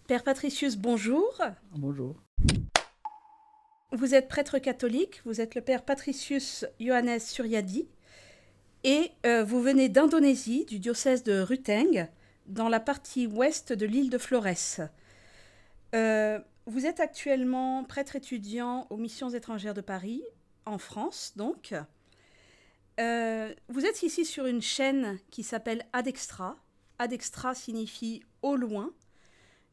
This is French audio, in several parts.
Père Patricius, bonjour. Bonjour. Vous êtes prêtre catholique, vous êtes le Père Patricius Johannes Suryadi et vous venez d'Indonésie, du diocèse de Ruteng, dans la partie ouest de l'île de Flores. Vous êtes actuellement prêtre étudiant aux missions étrangères de Paris, en France donc. Vous êtes ici sur une chaîne qui s'appelle Adextra. Adextra signifie au loin.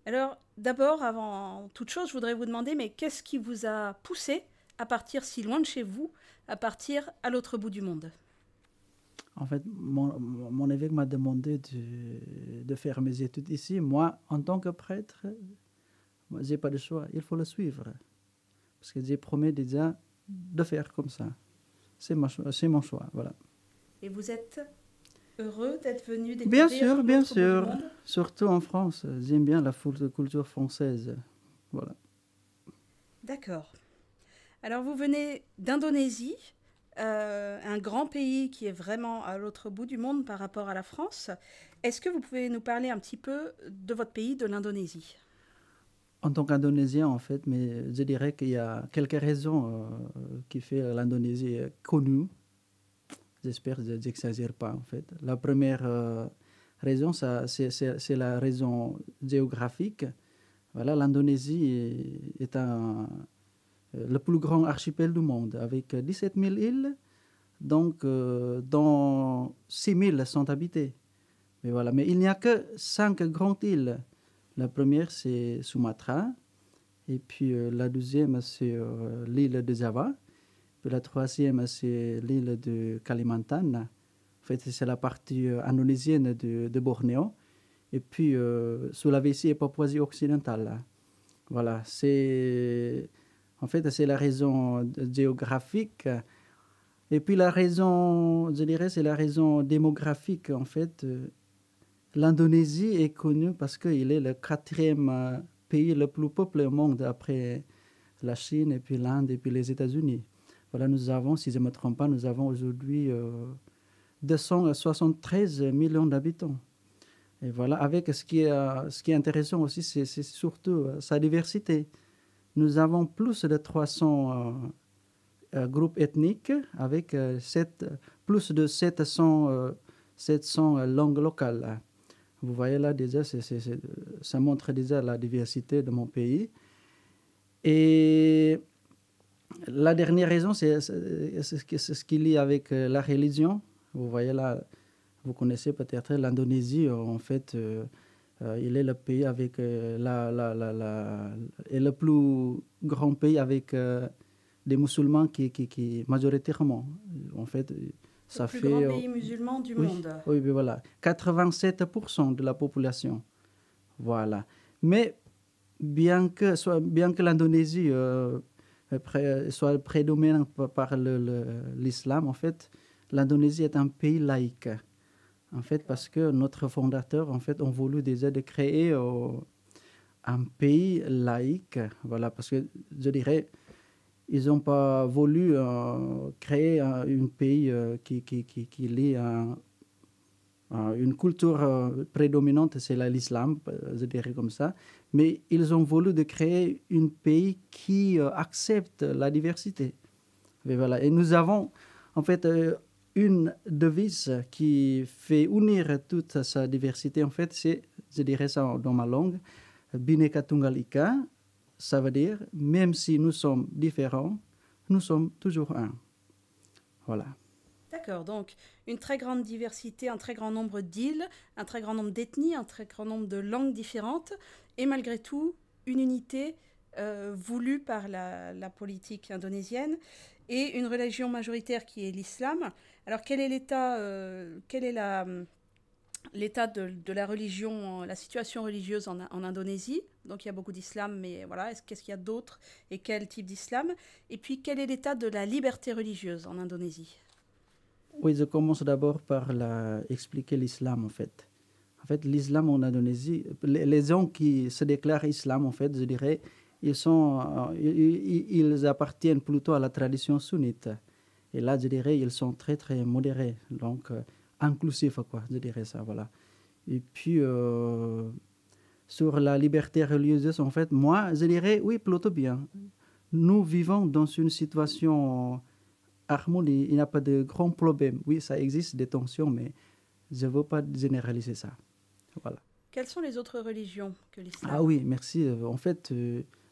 Alors, d'abord, avant toute chose, je voudrais vous demander, mais qu'est-ce qui vous a poussé à partir si loin de chez vous, à partir à l'autre bout du monde? En fait, mon évêque m'a demandé de faire mes études ici. Moi, en tant que prêtre, je n'ai pas de choix. Il faut le suivre. Parce que j'ai promis déjà de faire comme ça. C'est mon choix, voilà. Et vous êtes heureux d'être venu Bien découvrir sûr, bien l'autre bout du sûr. monde? Surtout en France. J'aime bien la culture française. Voilà. D'accord. Alors, vous venez d'Indonésie, un grand pays qui est vraiment à l'autre bout du monde par rapport à la France. Est-ce que vous pouvez nous parler un petit peu de votre pays, de l'Indonésie? En tant qu'Indonésien, en fait, mais je dirais qu'il y a quelques raisons qui font l'Indonésie connue. J'espère que je n'exagère pas, en fait. La première raison, c'est la raison géographique. Voilà, l'Indonésie est le plus grand archipel du monde, avec 17 000 îles, donc dont 6 000 sont habitées. Mais voilà, mais il n'y a que 5 grandes îles. La première, c'est Sumatra, et puis la deuxième, c'est l'île de Java. Puis la troisième, c'est l'île de Kalimantan. En fait, c'est la partie indonésienne de Bornéo. Et puis Sulawesi et Papouasie occidentale. Voilà, en fait, c'est la raison géographique. Et puis la raison, je dirais, c'est la raison démographique. En fait, l'Indonésie est connue parce qu'il est le quatrième pays le plus peuplé au monde après la Chine et puis l'Inde et puis les États-Unis. Voilà, nous avons, si je ne me trompe pas, nous avons aujourd'hui 273 millions d'habitants. Et voilà, avec ce qui est intéressant aussi, c'est surtout sa diversité. Nous avons plus de 300 groupes ethniques avec plus de 700 langues locales. Vous voyez là déjà, ça montre déjà la diversité de mon pays. Et la dernière raison, c'est ce qu'il y a avec la religion. Vous voyez là, vous connaissez peut-être l'Indonésie, en fait, il est le pays avec et le plus grand pays avec des musulmans qui majoritairement, en fait, Le ça plus grand fait, pays musulman du oui, monde. oui, oui, voilà, 87% de la population. Voilà. Mais bien que l'Indonésie soit prédominante par l'islam, en fait, l'Indonésie est un pays laïque. En fait, parce que notre fondateur, en fait, ont voulu déjà de créer un pays laïque. Voilà, parce que je dirais, ils n'ont pas voulu créer un pays qui lie une culture prédominante, c'est l'islam, je dirais comme ça. Mais ils ont voulu de créer un pays qui accepte la diversité. Et voilà. Et nous avons, en fait, une devise qui fait unir toute sa diversité. En fait, c'est, je dirais ça dans ma langue, Bhinneka Tunggal Ika. Ça veut dire, même si nous sommes différents, nous sommes toujours un. Voilà. D'accord, donc une très grande diversité, un très grand nombre d'îles, un très grand nombre d'ethnies, un très grand nombre de langues différentes, et malgré tout, une unité voulue par la politique indonésienne et une religion majoritaire qui est l'islam. Alors quel est l'état de la religion, la situation religieuse en Indonésie? Donc il y a beaucoup d'islam, mais voilà, qu'est-ce qu'il y a d'autre et quel type d'islam? Et puis quel est l'état de la liberté religieuse en Indonésie? Oui, je commence d'abord par expliquer l'islam, en fait. En fait, l'islam en Indonésie, les gens qui se déclarent islam, en fait, je dirais, ils appartiennent plutôt à la tradition sunnite. Et là, je dirais, ils sont très, très modérés, donc inclusifs, quoi, je dirais ça, voilà. Et puis, sur la liberté religieuse, en fait, moi, je dirais oui, plutôt bien. Nous vivons dans une situation harmonie, il n'y a pas de grands problèmes. Oui, ça existe des tensions, mais je ne veux pas généraliser ça. Voilà. Quelles sont les autres religions que Ah l'islam? oui, merci. En fait,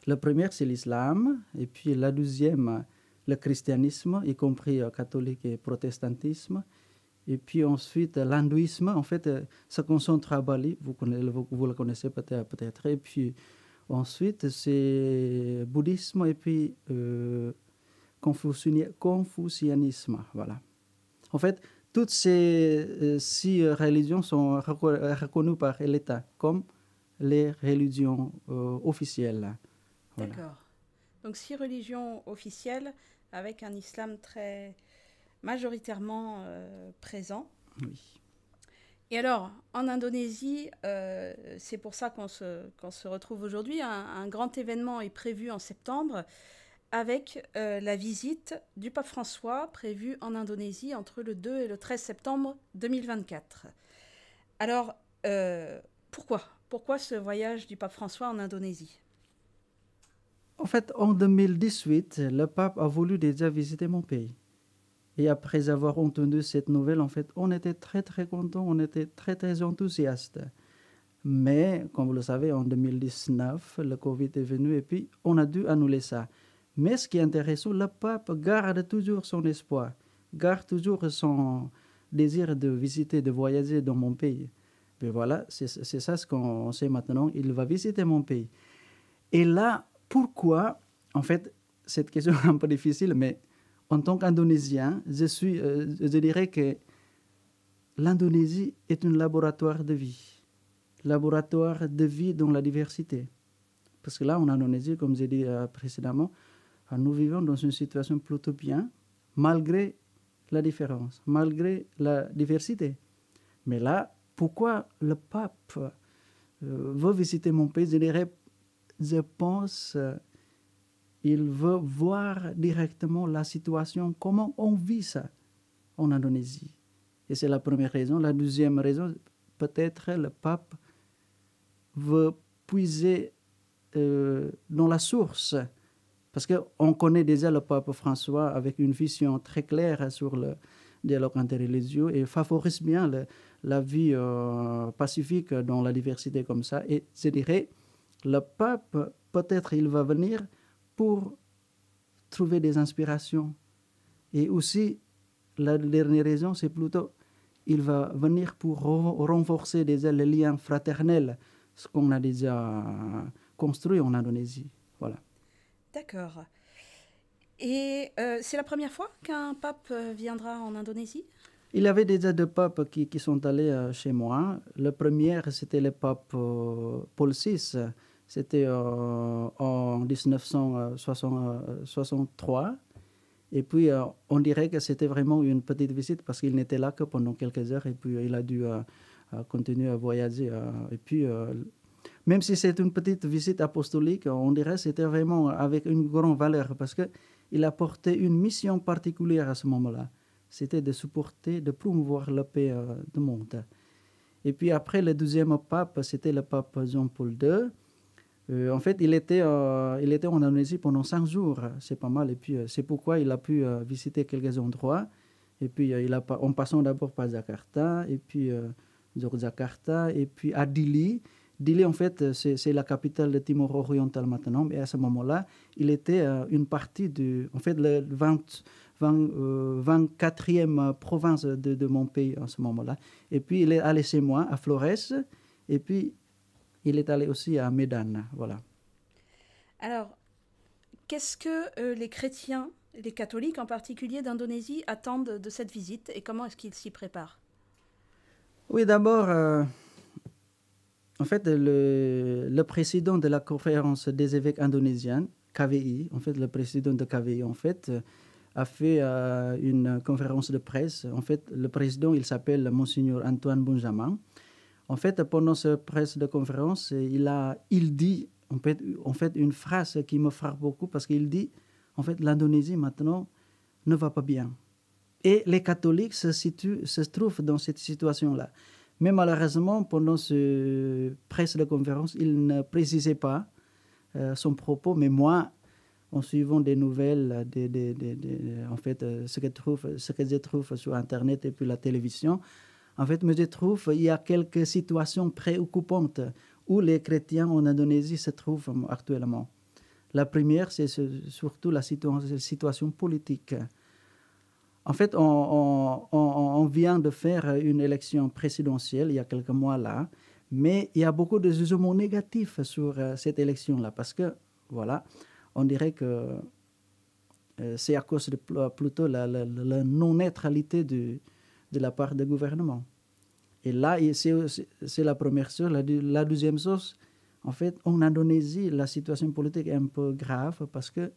la première, c'est l'islam, et puis la deuxième, le christianisme, y compris catholique et protestantisme. Et puis ensuite, l'hindouisme, en fait, ça concentre à Bali, vous le connaissez peut-être. Et puis ensuite, c'est bouddhisme et puis confucianisme. Voilà. En fait, toutes ces 6 religions sont reconnues par l'État comme les religions officielles. Voilà. D'accord. Donc 6 religions officielles avec un islam très majoritairement présent. Oui. Et alors, en Indonésie, c'est pour ça qu'on se retrouve aujourd'hui. Un grand événement est prévu en septembre avec la visite du pape François prévue en Indonésie entre le 2 et le 13 septembre 2024. Alors, pourquoi ce voyage du pape François en Indonésie? En fait, en 2018, le pape a voulu déjà visiter mon pays. Et après avoir entendu cette nouvelle, en fait, on était très très contents, on était très très enthousiastes. Mais, comme vous le savez, en 2019, le Covid est venu et puis on a dû annuler ça. Mais ce qui est intéressant, le pape garde toujours son espoir, garde toujours son désir de visiter, de voyager dans mon pays. Et voilà, c'est ça ce qu'on sait maintenant, il va visiter mon pays. Et là, pourquoi, en fait, cette question est un peu difficile, mais en tant qu'Indonésien, je dirais que l'Indonésie est un laboratoire de vie dans la diversité. Parce que là, en Indonésie, comme j'ai dit précédemment, nous vivons dans une situation plutôt bien, malgré la différence, malgré la diversité. Mais là, pourquoi le pape veut visiter mon pays? Je pense qu'il veut voir directement la situation, comment on vit ça en Indonésie. Et c'est la première raison. La deuxième raison, peut-être le pape veut puiser dans la source. Parce qu'on connaît déjà le pape François avec une vision très claire sur le dialogue interreligieux et favorise bien la vie pacifique dans la diversité comme ça. Et je dirais, le pape, peut-être il va venir pour trouver des inspirations. Et aussi, la dernière raison, c'est plutôt, il va venir pour renforcer déjà les liens fraternels, ce qu'on a déjà construit en Indonésie. Voilà. D'accord. Et c'est la première fois qu'un pape viendra en Indonésie? Il y avait déjà 2 papes qui sont allés chez moi. Le premier, c'était le pape Paul VI. C'était en 1963. Et puis, on dirait que c'était vraiment une petite visite parce qu'il n'était là que pendant quelques heures et puis il a dû continuer à voyager. Et puis, même si c'est une petite visite apostolique, on dirait que c'était vraiment avec une grande valeur parce qu'il a porté une mission particulière à ce moment-là. C'était de supporter, de promouvoir la paix du monde. Et puis après, le deuxième pape, c'était le pape Jean-Paul II. En fait, il était en Indonésie pendant 5 jours. C'est pas mal. Et puis, c'est pourquoi il a pu visiter quelques endroits. Et puis, en passant d'abord par Jakarta, et puis Yogyakarta, et puis à Dili. Dili, en fait, c'est la capitale de Timor oriental maintenant. Et à ce moment-là, il était une partie en fait, le 24e province de mon pays en ce moment-là. Et puis, il est allé chez moi, à Flores. Et puis, il est allé aussi à Medan, voilà. Alors, qu'est-ce que les chrétiens, les catholiques en particulier d'Indonésie, attendent de cette visite et comment est-ce qu'ils s'y préparent? Oui, d'abord, en fait, le président de la conférence des évêques indonésiens, KVI, en fait, le président de KVI, en fait, a fait une conférence de presse. En fait, le président, il s'appelle Monseigneur Antoine Bonjamin. En fait, pendant cette presse de conférence, il dit en fait une phrase qui me frappe beaucoup parce qu'il dit, en fait, l'Indonésie maintenant ne va pas bien. Et les catholiques se trouvent dans cette situation-là. Mais malheureusement, pendant ce presse de conférence, il ne précisait pas son propos. Mais moi, en suivant des nouvelles, en fait, ce que je trouve sur Internet et puis la télévision, en fait, je trouve qu'il y a quelques situations préoccupantes où les chrétiens en Indonésie se trouvent actuellement. La première, c'est surtout la situation politique. En fait, on vient de faire une élection présidentielle il y a quelques mois là, mais il y a beaucoup de jugements négatifs sur cette élection-là, parce que, voilà, on dirait que c'est à cause de plutôt la non-neutralité de la part du gouvernement. Et là, c'est la première chose. La deuxième chose, en fait, en Indonésie, la situation politique est un peu grave parce que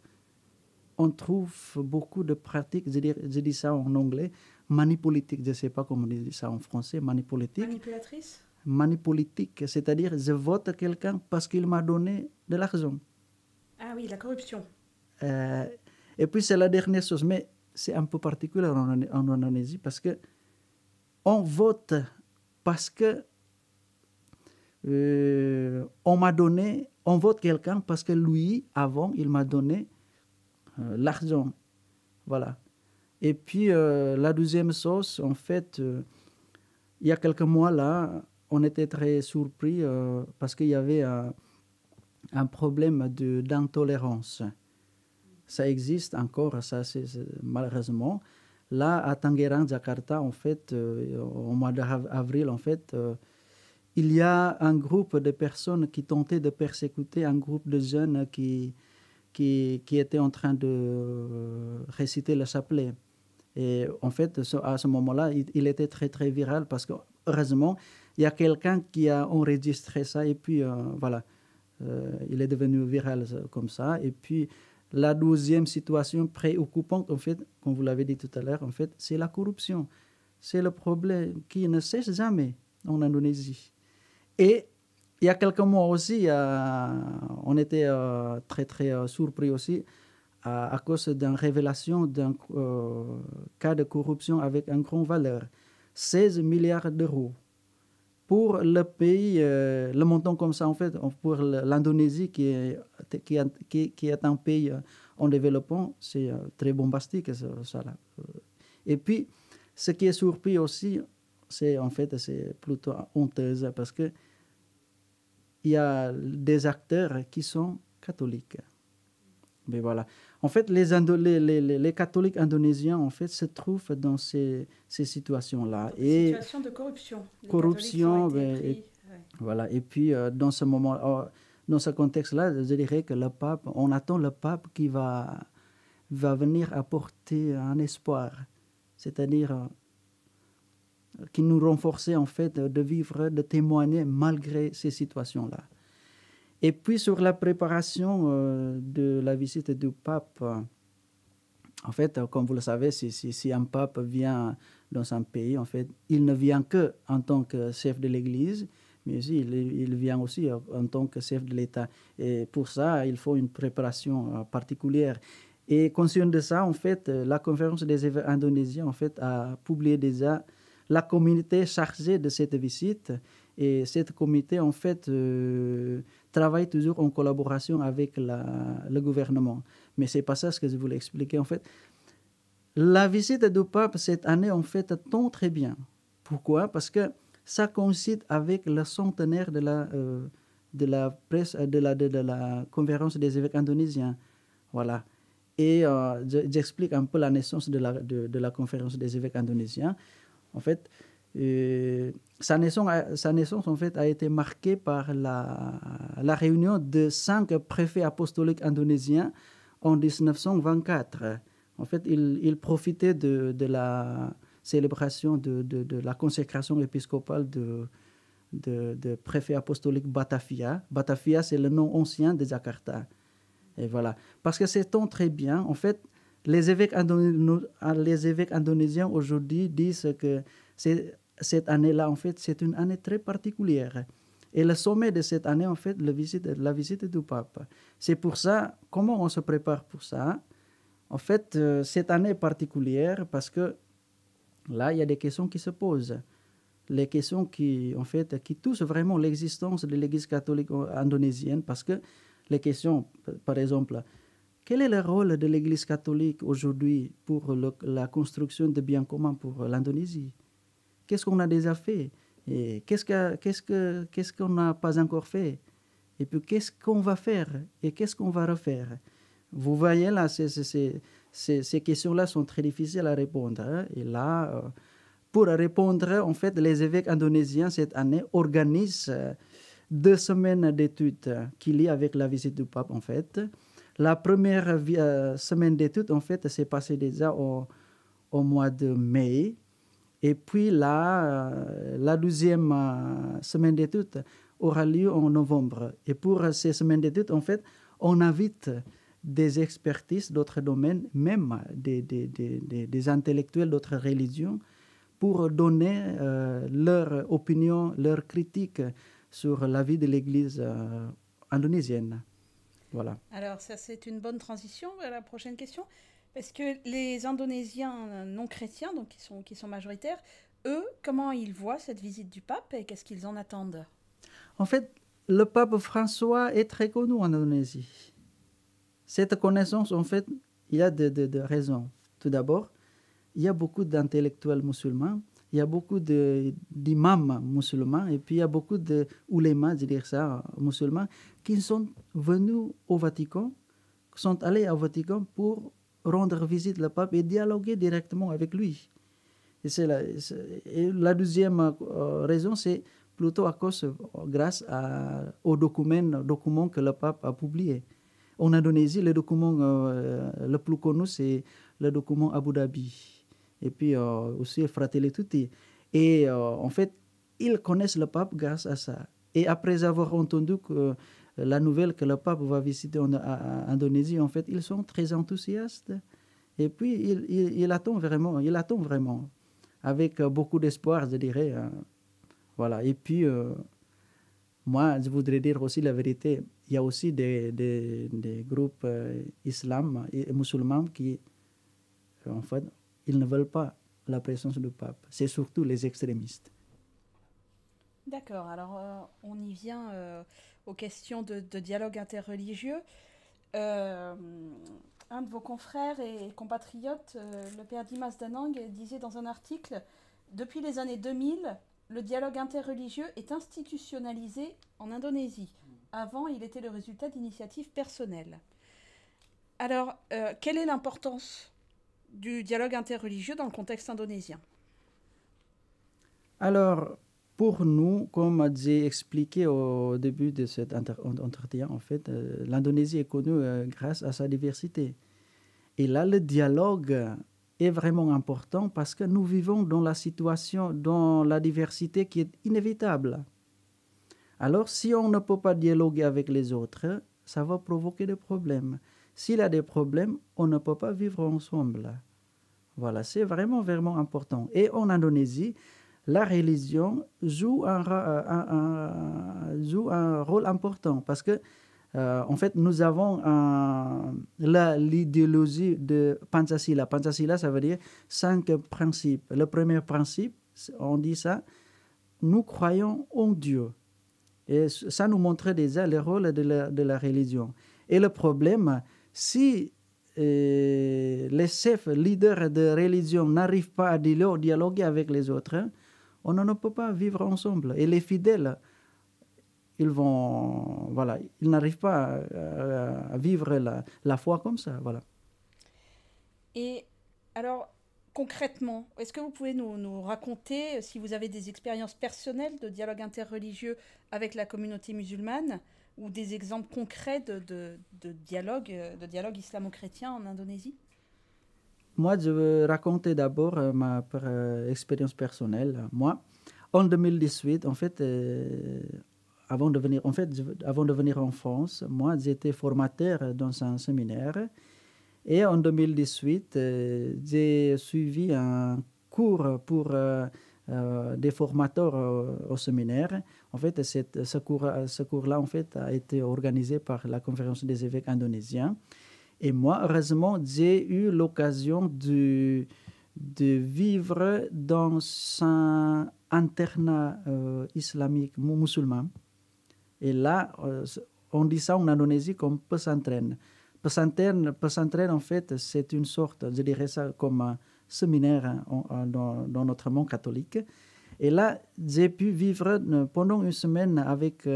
on trouve beaucoup de pratiques, je dis ça en anglais, manipolitique, je ne sais pas comment on dit ça en français, manipolitique. Manipulatrice? Manipolitique, c'est-à-dire je vote quelqu'un parce qu'il m'a donné de l'argent. Ah oui, la corruption. Et puis c'est la dernière chose, mais c'est un peu particulier en Indonésie parce que on vote parce que on vote quelqu'un parce que lui, avant, il m'a donné l'argent. Voilà. Et puis, la deuxième chose, en fait, il y a quelques mois là, on était très surpris parce qu'il y avait un problème d'intolérance. Ça existe encore, ça, c'est malheureusement. Là, à Tangerang, Jakarta, en fait, au mois d'avril, en fait, il y a un groupe de personnes qui tentaient de persécuter un groupe de jeunes qui était en train de réciter le chapelet. Et en fait, à ce moment-là, il était très, très viral parce que, heureusement, il y a quelqu'un qui a enregistré ça et puis, voilà, il est devenu viral comme ça. Et puis, la deuxième situation préoccupante, en fait, comme vous l'avez dit tout à l'heure, en fait, c'est la corruption. C'est le problème qui ne cesse jamais en Indonésie. Et il y a quelques mois aussi, on était très, très surpris aussi à cause d'une révélation d'un cas de corruption avec une grande valeur, 16 milliards d'euros. Pour le pays, le montant comme ça, en fait, pour l'Indonésie, qui est un pays en développement, c'est très bombastique, ça là. Et puis, ce qui est surpris aussi, c'est plutôt honteuse parce que il y a des acteurs qui sont catholiques. Mais voilà. En fait, les catholiques indonésiens, en fait, se trouvent dans ces situations-là. Et situation de corruption. Corruption, voilà. Et puis, dans ce moment, dans ce contexte-là, je dirais que le pape, on attend le pape qui va venir apporter un espoir. C'est-à-dire qui nous renforçait, en fait, de vivre, de témoigner malgré ces situations-là. Et puis sur la préparation de la visite du pape, en fait, comme vous le savez, si un pape vient dans un pays, en fait, il ne vient que en tant que chef de l'Église, mais aussi, il vient aussi en tant que chef de l'État. Et pour ça, il faut une préparation particulière. Et conscient de ça, en fait, la conférence des évêques indonésiens, en fait, a publié déjà la communauté chargée de cette visite. Et cette comité, en fait, travaille toujours en collaboration avec le gouvernement. Mais ce n'est pas ça ce que je voulais expliquer. En fait, la visite du pape cette année, en fait, tombe très bien. Pourquoi? Parce que ça coïncide avec le centenaire de la conférence des évêques indonésiens. Voilà. Et j'explique un peu la naissance de la conférence des évêques indonésiens. En fait, sa naissance en fait, a été marquée par la réunion de 5 préfets apostoliques indonésiens en 1924. En fait, il profitait de la célébration de la consécration épiscopale de préfet apostolique Batavia. Batavia, c'est le nom ancien de Jakarta. Et voilà. Parce que c'est tant très bien. En fait, les évêques indonésiens aujourd'hui disent que cette année-là, en fait, c'est une année très particulière. Et le sommet de cette année, en fait, la visite du pape. C'est pour ça, comment on se prépare pour ça? En fait, cette année est particulière parce que là, il y a des questions qui se posent. les questions en fait, qui touchent vraiment l'existence de l'Église catholique indonésienne, parce que les questions, par exemple, quel est le rôle de l'Église catholique aujourd'hui pour la construction de biens communs pour l'Indonésie? Qu'est-ce qu'on a déjà fait? Et qu'est-ce qu'on n'a pas encore fait? Et puis qu'est-ce qu'on va faire? Et qu'est-ce qu'on va refaire? Vous voyez là, ces questions-là sont très difficiles à répondre. Hein? Et là, pour répondre, en fait, les évêques indonésiens cette année organisent 2 semaines d'études qui lient avec la visite du pape, en fait. La première semaine d'études, en fait, s'est passée déjà au mois de mai. Et puis la deuxième semaine d'études aura lieu en novembre. Et pour ces semaines d'études, en fait, on invite des expertises d'autres domaines, même des intellectuels d'autres religions, pour donner leur opinion, leur critique sur la vie de l'Église indonésienne. Voilà. Alors ça, c'est une bonne transition vers la prochaine question, parce que les Indonésiens non chrétiens, donc qui sont majoritaires, eux, comment ils voient cette visite du pape et qu'est-ce qu'ils en attendent? En fait, le pape François est très connu en Indonésie. Cette connaissance, en fait, il y a de raisons. Tout d'abord, il y a beaucoup d'intellectuels musulmans, il y a beaucoup d'imams musulmans, et puis il y a beaucoup d'oulémas, je dirais ça, musulmans, qui sont venus au Vatican, sont allés au Vatican pour rendre visite au pape et dialoguer directement avec lui. Et la deuxième raison, c'est plutôt grâce aux documents que le pape a publiés. En Indonésie, le document le plus connu, c'est le document Abu Dhabi. Et puis aussi Fratelli Tutti. Et en fait, ils connaissent le pape grâce à ça. Et après avoir entendu la nouvelle que le pape va visiter en Indonésie, en fait, ils sont très enthousiastes. Et puis, il attend vraiment, avec beaucoup d'espoir, je dirais. Voilà. Et puis, moi, je voudrais dire aussi la vérité. Il y a aussi des groupes islam et musulmans qui, en fait, ils ne veulent pas la présence du pape. C'est surtout les extrémistes. D'accord, alors on y vient aux questions de dialogue interreligieux. Un de vos confrères et compatriotes, le père Dimas Danang, disait dans un article « Depuis les années 2000, le dialogue interreligieux est institutionnalisé en Indonésie. Avant, il était le résultat d'initiatives personnelles. » Alors, quelle est l'importance du dialogue interreligieux dans le contexte indonésien? Alors, pour nous, comme j'ai expliqué au début de cet entretien, en fait, l'Indonésie est connue grâce à sa diversité. Et là, le dialogue est vraiment important parce que nous vivons dans la diversité qui est inévitable. Alors, si on ne peut pas dialoguer avec les autres, ça va provoquer des problèmes. S'il y a des problèmes, on ne peut pas vivre ensemble. Voilà, c'est vraiment, vraiment important. Et en Indonésie, la religion joue un rôle important parce que, en fait, nous avons l'idéologie de Pancasila. Pancasila, ça veut dire 5 principes. Le premier principe, on dit ça, nous croyons en Dieu. Et ça nous montre déjà le rôle de la religion. Et le problème, si les chefs, leaders de religion n'arrivent pas à dialoguer avec les autres, on ne peut pas vivre ensemble. Et les fidèles, ils n'arrivent pas à vivre la foi comme ça. Voilà. Et alors, concrètement, est-ce que vous pouvez nous raconter si vous avez des expériences personnelles de dialogue interreligieux avec la communauté musulmane ou des exemples concrets de dialogue islamo-chrétien en Indonésie? Moi, je veux raconter d'abord ma expérience personnelle. Moi, en 2018, en fait, avant de venir en France, moi, j'étais formateur dans un séminaire. Et en 2018, j'ai suivi un cours pour des formateurs au séminaire. En fait, ce cours-là, en fait, a été organisé par la Conférence des évêques indonésiens. Et moi, heureusement, j'ai eu l'occasion de vivre dans internat islamique musulman. Et là, on dit ça en Indonésie comme pesantren. Pesantren, en fait, c'est une sorte, je dirais ça comme un séminaire dans notre monde catholique. Et là, j'ai pu vivre pendant une semaine avec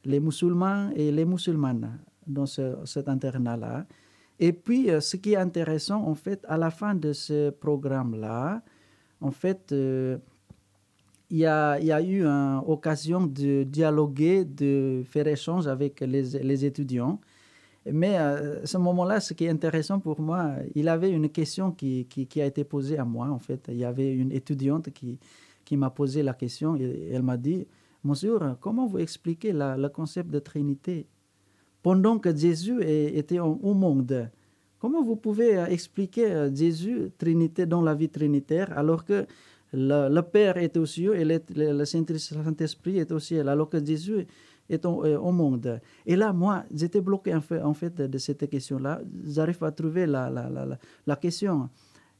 les musulmans et les musulmanes dans cet internat-là. Et puis, ce qui est intéressant, en fait, à la fin de ce programme-là, en fait, il y a eu une occasion de dialoguer, de faire échange avec les étudiants. Mais à ce moment-là, ce qui est intéressant pour moi, il y avait une question qui a été posée à moi, en fait. Il y avait une étudiante qui m'a posé la question et elle m'a dit, « Monsieur, comment vous expliquez le concept de Trinité pendant que Jésus était au monde? Comment vous pouvez expliquer Jésus, Trinité, dans la vie trinitaire, alors que le Père est aux cieux et le Saint-Esprit est au ciel, alors que Jésus est au monde. » Et là, moi, j'étais bloqué en fait de cette question-là. J'arrive à trouver la question.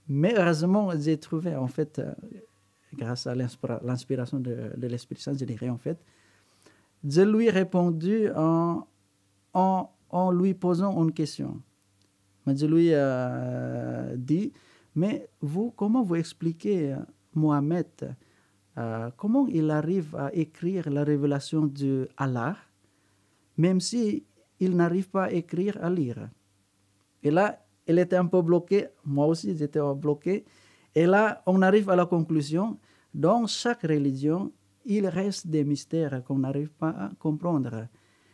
Mais heureusement, j'ai trouvé, en fait, grâce à l'inspiration de l'Esprit Saint, je dirais, en fait, je lui ai répondu en lui posant une question. Mais je lui ai dit, mais vous, comment vous expliquez Mohamed, comment il arrive à écrire la révélation d'Allah, même si il n'arrive pas à écrire, à lire? Et là, elle était un peu bloquée, moi aussi j'étais bloqué. Et là, on arrive à la conclusion, dans chaque religion, il reste des mystères qu'on n'arrive pas à comprendre.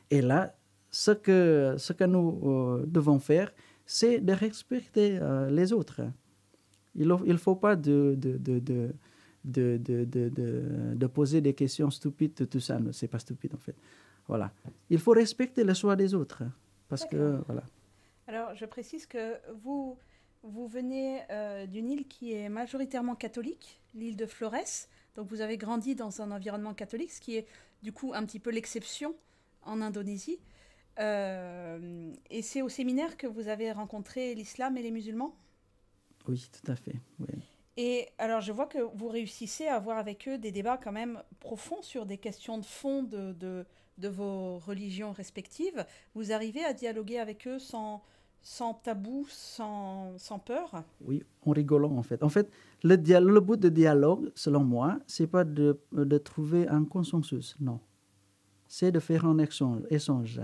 Et là, ce que nous devons faire, c'est de respecter les autres. Il ne faut pas de poser des questions stupides, tout ça. C'est pas stupide, en fait. Voilà. Il faut respecter le choix des autres. Parce que, voilà. Alors, je précise que vous venez d'une île qui est majoritairement catholique, l'île de Flores. Donc, vous avez grandi dans un environnement catholique, ce qui est, du coup, un petit peu l'exception en Indonésie. Et c'est au séminaire que vous avez rencontré l'islam et les musulmans? Oui, tout à fait. Oui. Et alors, je vois que vous réussissez à avoir avec eux des débats quand même profonds sur des questions de fond de vos religions respectives. Vous arrivez à dialoguer avec eux sans tabou, sans peur? Oui, en rigolant, en fait. En fait, le but de dialogue, selon moi, c'est pas de trouver un consensus, non. C'est de faire un échange.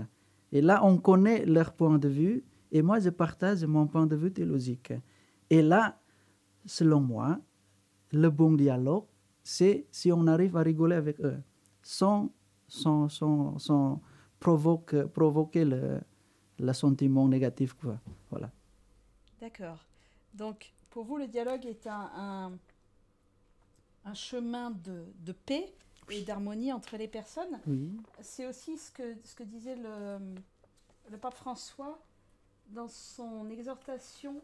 Et là, on connaît leur point de vue, et moi, je partage mon point de vue théologique. Et là, selon moi, le bon dialogue, c'est si on arrive à rigoler avec eux, sans provoquer le sentiment négatif, quoi. Voilà. D'accord. Donc, pour vous, le dialogue est un chemin de paix et d'harmonie entre les personnes. Oui. C'est aussi ce que disait le pape François dans son exhortation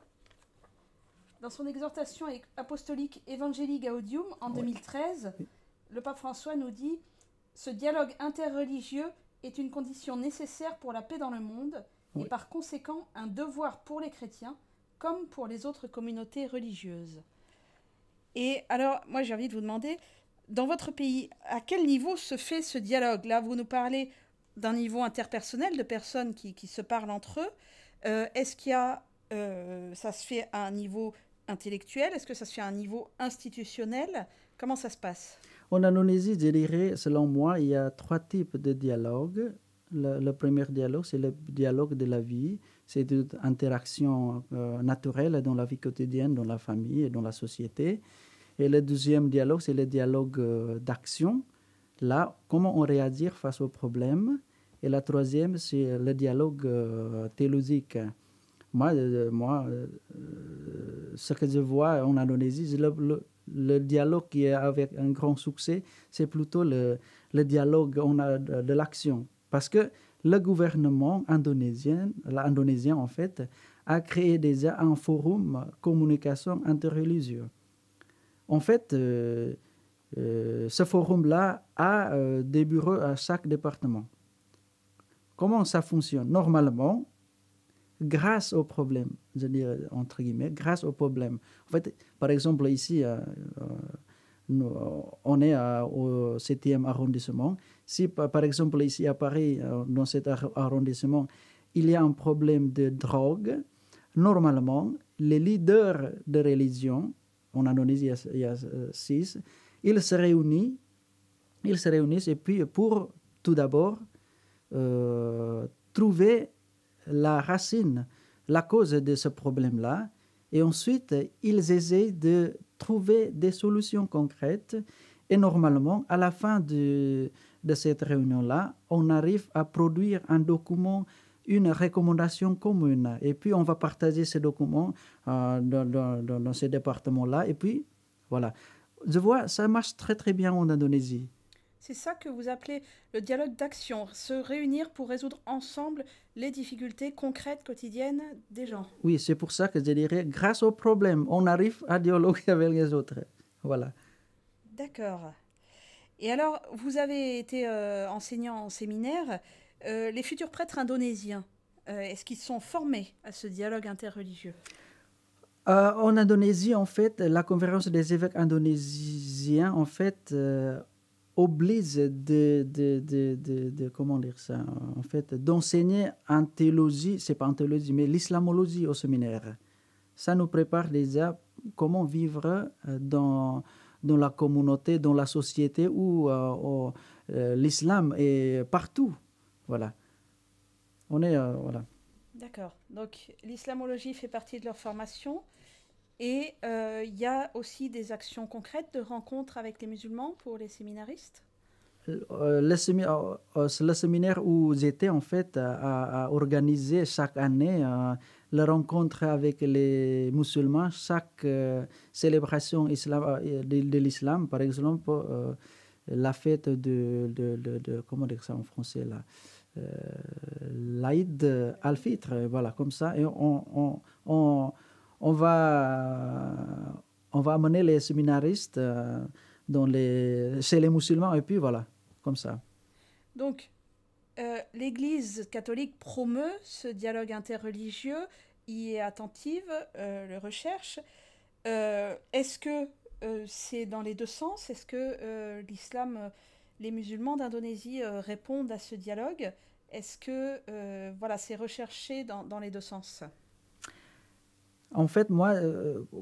apostolique Evangelii Gaudium en 2013. Oui. Le pape François nous dit « Ce dialogue interreligieux est une condition nécessaire pour la paix dans le monde et par conséquent un devoir pour les chrétiens comme pour les autres communautés religieuses. » Et alors, moi j'ai envie de vous demander, dans votre pays, à quel niveau se fait ce dialogue? Là, vous nous parlez d'un niveau interpersonnel, de personnes qui se parlent entre eux. Est-ce qu'il y a, ça se fait à un niveau intellectuel? Est-ce que ça se fait à un niveau institutionnel? Comment ça se passe? En Indonésie, je dirais, selon moi, il y a 3 types de dialogue. Le premier dialogue, c'est le dialogue de la vie. C'est une interaction naturelle dans la vie quotidienne, dans la famille et dans la société. Et le deuxième dialogue, c'est le dialogue d'action. Là, comment on réagit face aux problèmes. Et la troisième, c'est le dialogue théologique. Moi, ce que je vois en Indonésie, le dialogue qui est avec un grand succès, c'est plutôt le dialogue de l'action. Parce que le gouvernement indonésien, en fait, a créé déjà un forum communication interreligieux. En fait, ce forum-là a des bureaux à chaque département. Comment ça fonctionne? Normalement, grâce aux problèmes, je dirais entre guillemets, grâce aux problèmes. En fait, par exemple, ici, on est au 7e arrondissement. Si, par exemple, ici à Paris, dans cet arrondissement, il y a un problème de drogue, normalement, les leaders de religion, en Indonésie, il y a 6, ils se réunissent et puis pour, tout d'abord, trouver la racine, la cause de ce problème-là, et ensuite, ils essaient de trouver des solutions concrètes. Et normalement, à la fin de cette réunion-là, on arrive à produire un document, une recommandation commune. Et puis, on va partager ces documents dans ces départements-là. Et puis, voilà. Je vois, ça marche très, très bien en Indonésie. C'est ça que vous appelez le dialogue d'action, se réunir pour résoudre ensemble les difficultés concrètes quotidiennes des gens. Oui, c'est pour ça que je dirais, grâce au problème, on arrive à dialoguer avec les autres. Voilà. D'accord. Et alors, vous avez été enseignant en séminaire. Les futurs prêtres indonésiens, est-ce qu'ils sont formés à ce dialogue interreligieux? En Indonésie, en fait, la conférence des évêques indonésiens, en fait, oblige comment dire ça, en fait, d'enseigner en théologie, c'est pas en théologie, mais l'islamologie au séminaire. Ça nous prépare déjà comment vivre dans la communauté, dans la société où l'islam est partout. Voilà. On est, voilà. D'accord. Donc, l'islamologie fait partie de leur formation. Et il y a aussi des actions concrètes de rencontres avec les musulmans pour les séminaristes? Le séminaire où j'étais, en fait, a organisé chaque année la rencontre avec les musulmans, chaque célébration de l'islam, par exemple, la fête comment dire ça en français, là, l'Aïd al-Fitr, voilà, comme ça, et on va amener les séminaristes chez les musulmans, et puis voilà, comme ça. Donc, l'Église catholique promeut ce dialogue interreligieux, y est attentive, le recherche. Est-ce que c'est dans les deux sens? Est-ce que l'islam, les musulmans d'Indonésie répondent à ce dialogue? Est-ce que voilà, c'est recherché dans les deux sens? En fait, moi,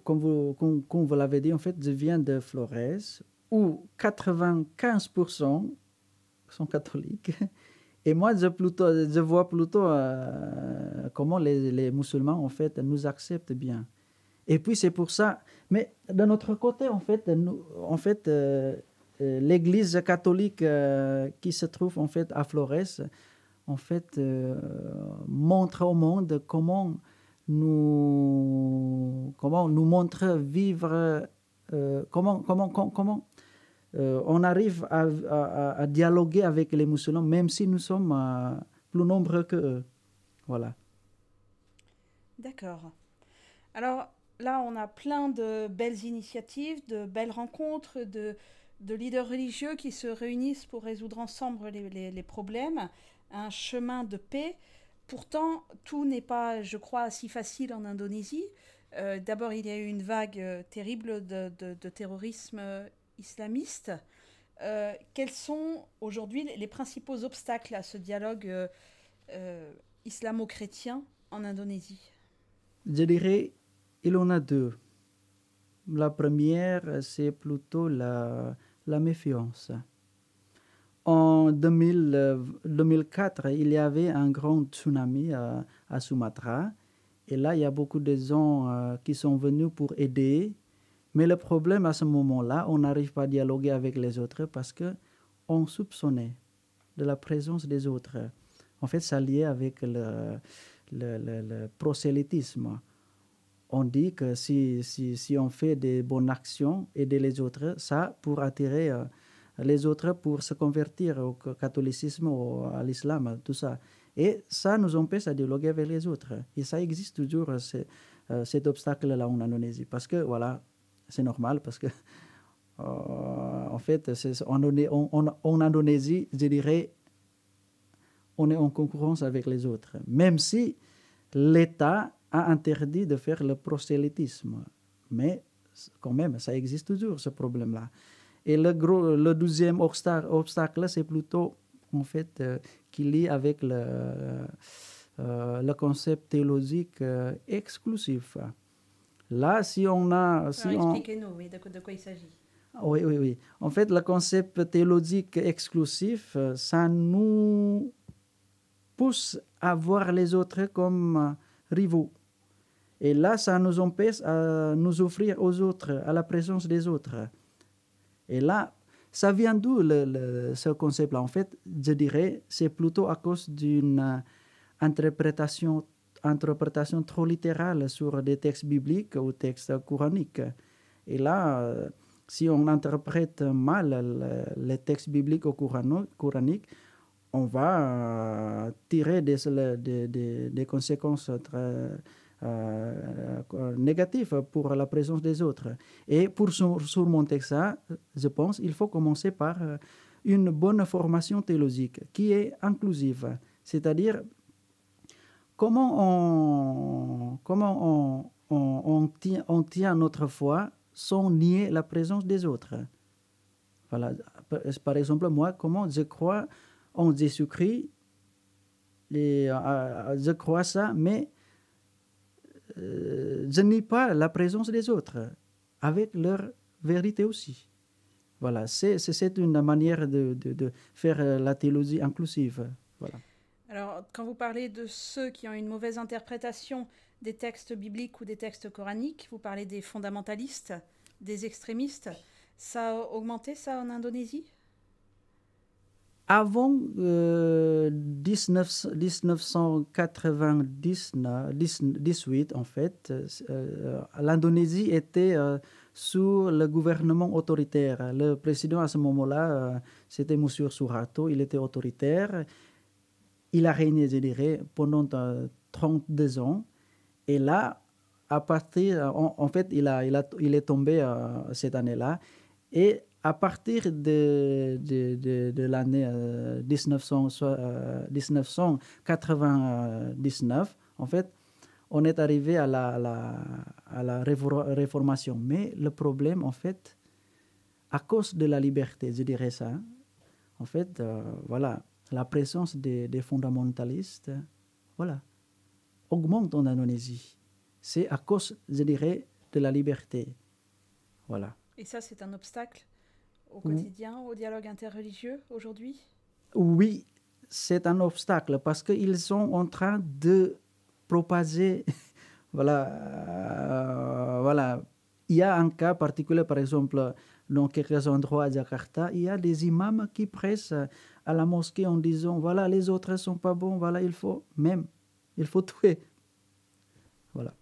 comme vous l'avez dit, en fait, je viens de Flores, où 95% sont catholiques. Et moi, je vois plutôt comment les musulmans, en fait, nous acceptent bien. Et puis, c'est pour ça. Mais de notre côté, en fait, l'Église catholique qui se trouve, en fait, à Flores, en fait, montre au monde comment nous montre vivre, comment on arrive à dialoguer avec les musulmans, même si nous sommes plus nombreux qu'eux. Voilà. D'accord. Alors là, on a plein de belles initiatives, de belles rencontres, de leaders religieux qui se réunissent pour résoudre ensemble les problèmes, un chemin de paix. Pourtant, tout n'est pas, je crois, si facile en Indonésie. D'abord, il y a eu une vague terrible de terrorisme islamiste. Quels sont aujourd'hui les principaux obstacles à ce dialogue islamo-chrétien en Indonésie? Je dirais, il en a deux. La première, c'est plutôt la méfiance. En 2004, il y avait un grand tsunami à Sumatra. Et là, il y a beaucoup de gens qui sont venus pour aider. Mais le problème à ce moment-là, on n'arrive pas à dialoguer avec les autres parce qu'on soupçonnait de la présence des autres. En fait, ça lié avec le prosélytisme. On dit que si on fait des bonnes actions, aider les autres, ça pour attirer les autres pour se convertir au catholicisme ou à l'islam, tout ça. Et ça nous empêche à dialoguer avec les autres. Et ça existe toujours, cet obstacle-là en Indonésie. Parce que, voilà, c'est normal, parce que, en fait, en Indonésie, je dirais, on est en concurrence avec les autres. Même si l'État a interdit de faire le prosélytisme. Mais quand même, ça existe toujours, ce problème-là. Et le deuxième obstacle, c'est plutôt, en fait, qui lie avec le concept théologique exclusif. Là, si on a... Si Alors on, expliquez-nous, oui, de quoi il s'agit. oui, oui, oui. En fait, le concept théologique exclusif, ça nous pousse à voir les autres comme rivaux. Et là, ça nous empêche à nous offrir aux autres, à la présence des autres. Et là, ça vient d'où ce concept-là? En fait, je dirais, c'est plutôt à cause d'une interprétation trop littérale sur des textes bibliques ou textes coraniques. Et là, si on interprète mal les textes bibliques ou coraniques, on va tirer des conséquences très négatives pour la présence des autres. Et pour surmonter ça, je pense qu'il faut commencer par une bonne formation théologique qui est inclusive. C'est-à-dire, comment on tient notre foi sans nier la présence des autres. Voilà. Par exemple, moi, comment je crois en Jésus-Christ, je crois ça, mais je nie pas la présence des autres, avec leur vérité aussi. Voilà, c'est une manière de faire la théologie inclusive. Voilà. Alors, quand vous parlez de ceux qui ont une mauvaise interprétation des textes bibliques ou des textes coraniques, vous parlez des fondamentalistes, des extrémistes. Ça a augmenté, ça, en Indonésie? Avant 1998, en fait, l'Indonésie était sous le gouvernement autoritaire. Le président à ce moment-là, c'était M. Suharto, il était autoritaire. Il a régné, je dirais, pendant 32 ans. Et là, à partir, en fait, il est tombé cette année-là. Et à partir de l'année 1999, en fait, on est arrivé à la réformation. Mais le problème, en fait, à cause de la liberté, je dirais ça, en fait, voilà, la présence des fondamentalistes, voilà, augmente en Indonésie. C'est à cause, je dirais, de la liberté. Voilà. Et ça, c'est un obstacle au quotidien, au dialogue interreligieux aujourd'hui? Oui, c'est un obstacle parce qu'ils sont en train de propager, voilà. Il y a un cas particulier, par exemple, dans quelques endroits à Jakarta, il y a des imams qui pressent à la mosquée en disant, voilà, les autres ne sont pas bons, voilà, il faut tuer. Voilà.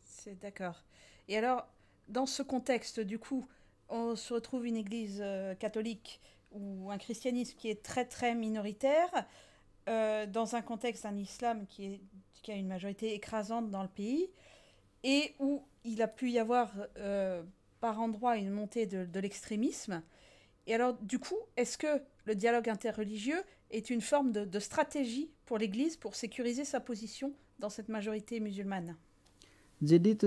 C'est d'accord. Et alors, dans ce contexte, du coup, on se retrouve une église catholique ou un christianisme qui est très très minoritaire, dans un contexte d'un islam qui a une majorité écrasante dans le pays, et où il a pu y avoir par endroits une montée de l'extrémisme. Et alors, du coup, est-ce que le dialogue interreligieux est une forme de stratégie pour l'Église pour sécuriser sa position dans cette majorité musulmane? J'ai dit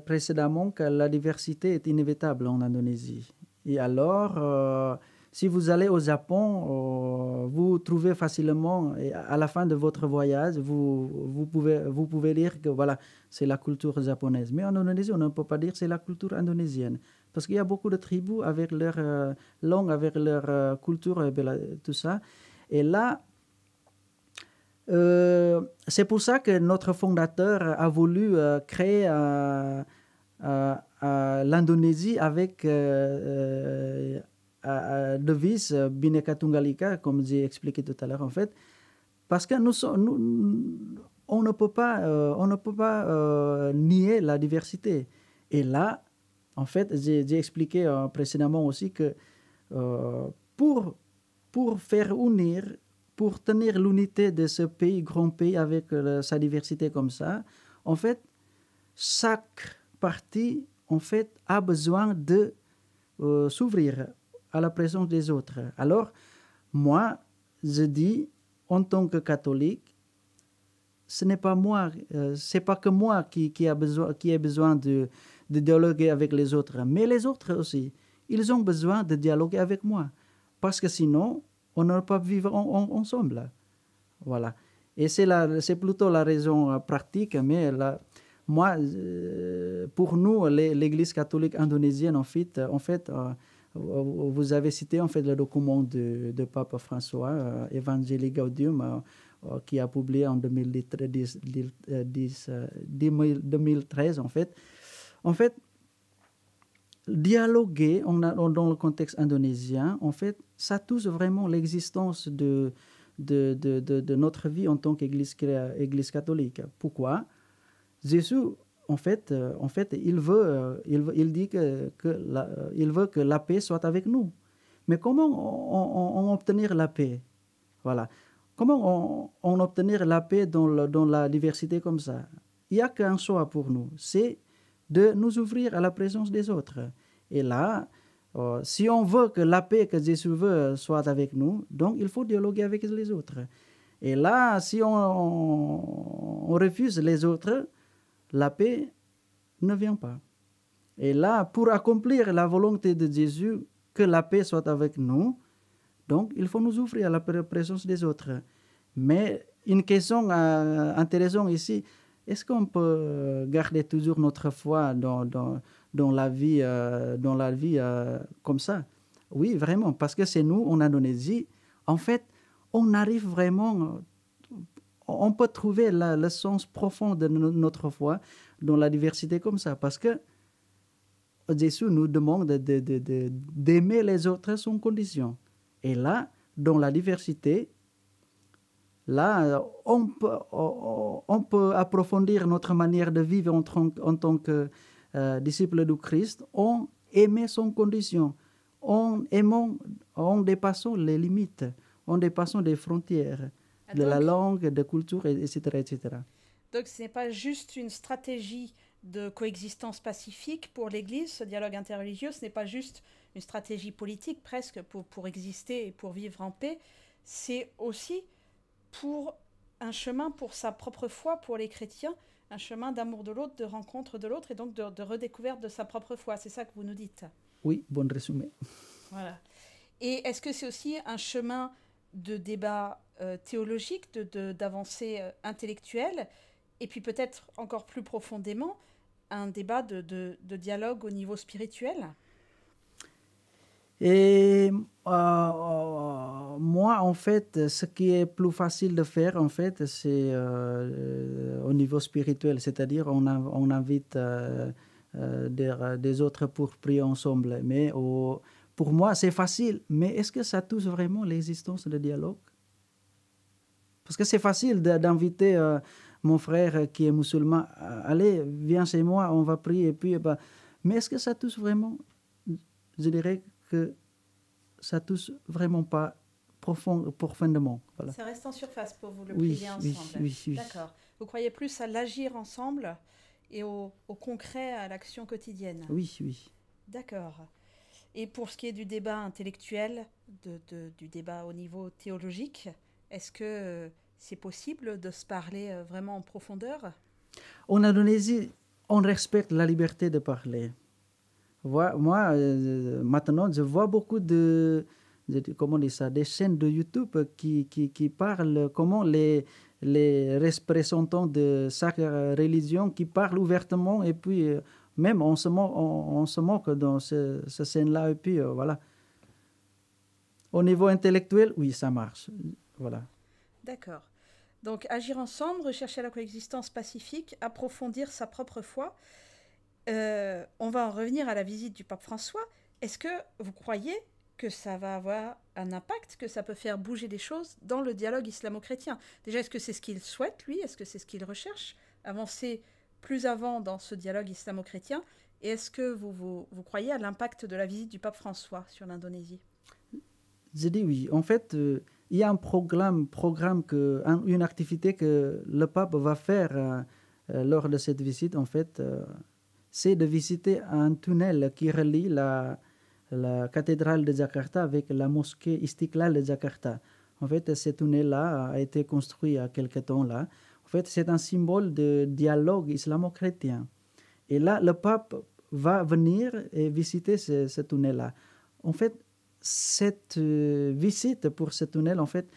précédemment que la diversité est inévitable en Indonésie. Et alors, si vous allez au Japon, vous trouvez facilement, et à la fin de votre voyage, vous pouvez dire que voilà, c'est la culture japonaise. Mais en Indonésie, on ne peut pas dire que c'est la culture indonésienne. Parce qu'il y a beaucoup de tribus avec leur langue, avec leur culture, tout ça. Et là, c'est pour ça que notre fondateur a voulu créer l'Indonésie avec devise Bhinneka Tunggal Ika, comme j'ai expliqué tout à l'heure en fait, parce que on ne peut pas nier la diversité. Et là, en fait, j'ai expliqué précédemment aussi que pour faire unir, pour tenir l'unité de ce pays, grand pays avec sa diversité comme ça, en fait, chaque partie, en fait, a besoin de s'ouvrir à la présence des autres. Alors, moi, je dis, en tant que catholique, ce n'est pas moi, c'est pas que moi qui ai besoin de dialoguer avec les autres, mais les autres aussi. ils ont besoin de dialoguer avec moi. Parce que sinon, on ne peut pas vivre ensemble. Voilà. Et c'est plutôt la raison pratique, mais moi, pour nous, l'Église catholique indonésienne, en fait, vous avez cité en fait le document de Pape François, Evangelii Gaudium, qui a publié en 2013 en fait. En fait, dialoguer dans le contexte indonésien, en fait, ça touche vraiment l'existence de notre vie en tant qu'Église catholique. Pourquoi? Jésus, en fait, il dit il veut que la paix soit avec nous. Mais comment on obtenir la paix? Voilà. Comment on obtenir la paix dans la diversité comme ça? Il n'y a qu'un choix pour nous, c'est de nous ouvrir à la présence des autres. Et là, si on veut que la paix que Jésus veut soit avec nous, donc il faut dialoguer avec les autres. Et là, si on refuse les autres, la paix ne vient pas. Et là, pour accomplir la volonté de Jésus, que la paix soit avec nous, donc il faut nous ouvrir à la présence des autres. Mais une question intéressante ici, est-ce qu'on peut garder toujours notre foi dans la vie, comme ça? Oui, vraiment, parce que c'est nous, en Indonésie, en fait, on arrive vraiment, on peut trouver le sens profond de notre foi dans la diversité comme ça, parce que Jésus nous demande d'aimer les autres sans condition. Et là, dans la diversité, là, on peut approfondir notre manière de vivre en tant que disciple du Christ, en aimant sans condition, en dépassant les limites, en dépassant des frontières de la langue, de la culture, etc., etc. Donc ce n'est pas juste une stratégie de coexistence pacifique pour l'Église, ce dialogue interreligieux, ce n'est pas juste une stratégie politique presque pour exister et pour vivre en paix, c'est aussi pour un chemin pour sa propre foi, pour les chrétiens, un chemin d'amour de l'autre, de rencontre de l'autre et donc de redécouverte de sa propre foi. C'est ça que vous nous dites? Oui, bon résumé. Voilà. Et est-ce que c'est aussi un chemin de débat théologique, d'avancée intellectuelle, et puis peut-être encore plus profondément, un débat de dialogue au niveau spirituel? Et moi, en fait, ce qui est plus facile de faire, en fait, c'est au niveau spirituel, c'est-à-dire on invite des autres pour prier ensemble. Mais pour moi, c'est facile. Mais est-ce que ça touche vraiment l'existence de dialogue? Parce que c'est facile d'inviter mon frère qui est musulman, allez, viens chez moi, on va prier. Et puis, mais est-ce que ça touche vraiment? Je dirais que ça touche vraiment pas profondément. Voilà. Ça reste en surface pour vous, le prier ensemble. Oui. D'accord. Vous croyez plus à l'agir ensemble et au concret, à l'action quotidienne? Oui. D'accord. Et pour ce qui est du débat intellectuel, du débat au niveau théologique, est-ce que c'est possible de se parler vraiment en profondeur? En Indonésie, on respecte la liberté de parler. Moi, maintenant, je vois beaucoup comment dire ça, des chaînes de YouTube qui parlent comment les représentants de chaque religion qui parlent ouvertement et puis même on se moque dans ce scène-là et puis voilà. Au niveau intellectuel, oui, ça marche. Voilà. D'accord. Donc, agir ensemble, rechercher la coexistence pacifique, approfondir sa propre foi. On va en revenir à la visite du pape François. Est-ce que vous croyez que ça va avoir un impact, que ça peut faire bouger des choses dans le dialogue islamo-chrétien? Déjà, est-ce que c'est ce qu'il souhaite, lui? Est-ce que c'est ce qu'il recherche? Avancer plus avant dans ce dialogue islamo-chrétien? Et est-ce que vous croyez à l'impact de la visite du pape François sur l'Indonésie? Je dis oui. En fait, il y a un programme une activité que le pape va faire lors de cette visite, en fait, c'est de visiter un tunnel qui relie la cathédrale de Jakarta avec la mosquée Istiqlal de Jakarta. En fait, ce tunnel-là a été construit il y a quelque temps là. En fait, c'est un symbole de dialogue islamo-chrétien. Et là, le pape va venir et visiter ce tunnel-là. En fait, cette visite pour ce tunnel, en fait,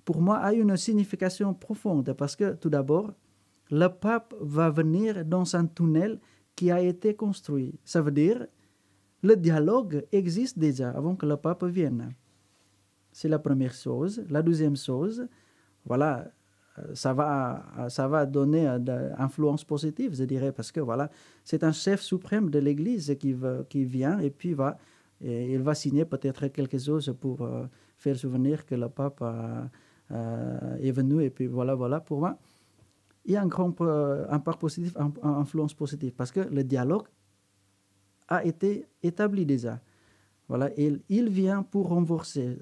pour moi, a une signification profonde parce que, tout d'abord, le pape va venir dans un tunnel qui a été construit. Ça veut dire le dialogue existe déjà avant que le pape vienne. C'est la première chose. La deuxième chose, voilà, ça va donner une influence positive, je dirais, parce que voilà, c'est un chef suprême de l'Église qui vient et puis il va signer peut-être quelque chose pour faire souvenir que le pape est venu. Et puis voilà, pour moi, il y a un grand impact positif, influence positive, parce que le dialogue a été établi déjà. Voilà, il vient pour renforcer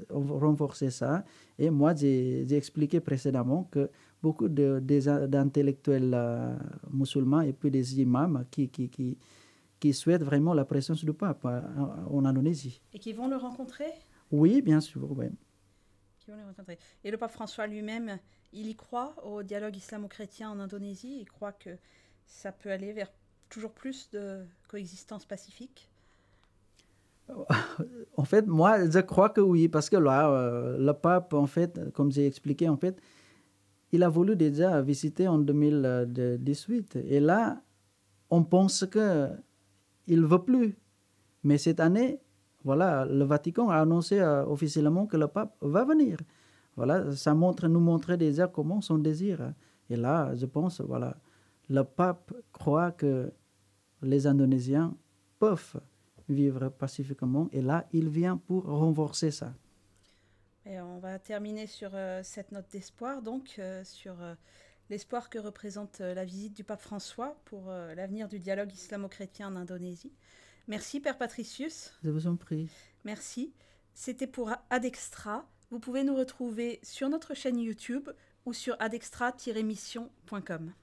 ça. Et moi, j'ai expliqué précédemment que beaucoup d'intellectuels musulmans et puis des imams qui souhaitent vraiment la présence du pape en Indonésie. Et qui vont le rencontrer? Oui, bien sûr, oui. Qui vont le rencontrer. Et le pape François lui-même, il y croit au dialogue islamo-chrétien en Indonésie. Il croit que ça peut aller vers toujours plus de coexistence pacifique. En fait, moi, je crois que oui, parce que là, le pape, en fait, comme j'ai expliqué, en fait, il a voulu déjà visiter en 2018. Et là, on pense qu'il ne veut plus. Mais cette année, voilà, le Vatican a annoncé officiellement que le pape va venir. Voilà, ça nous montre déjà comment son désir. Et là, je pense, voilà, le pape croit que les Indonésiens peuvent vivre pacifiquement. Et là, il vient pour renforcer ça. Et on va terminer sur cette note d'espoir, donc sur l'espoir que représente la visite du pape François pour l'avenir du dialogue islamo-chrétien en Indonésie. Merci, Père Patricius. Je vous en prie. Merci. C'était pour Adextra. Vous pouvez nous retrouver sur notre chaîne YouTube ou sur adextra-mission.com.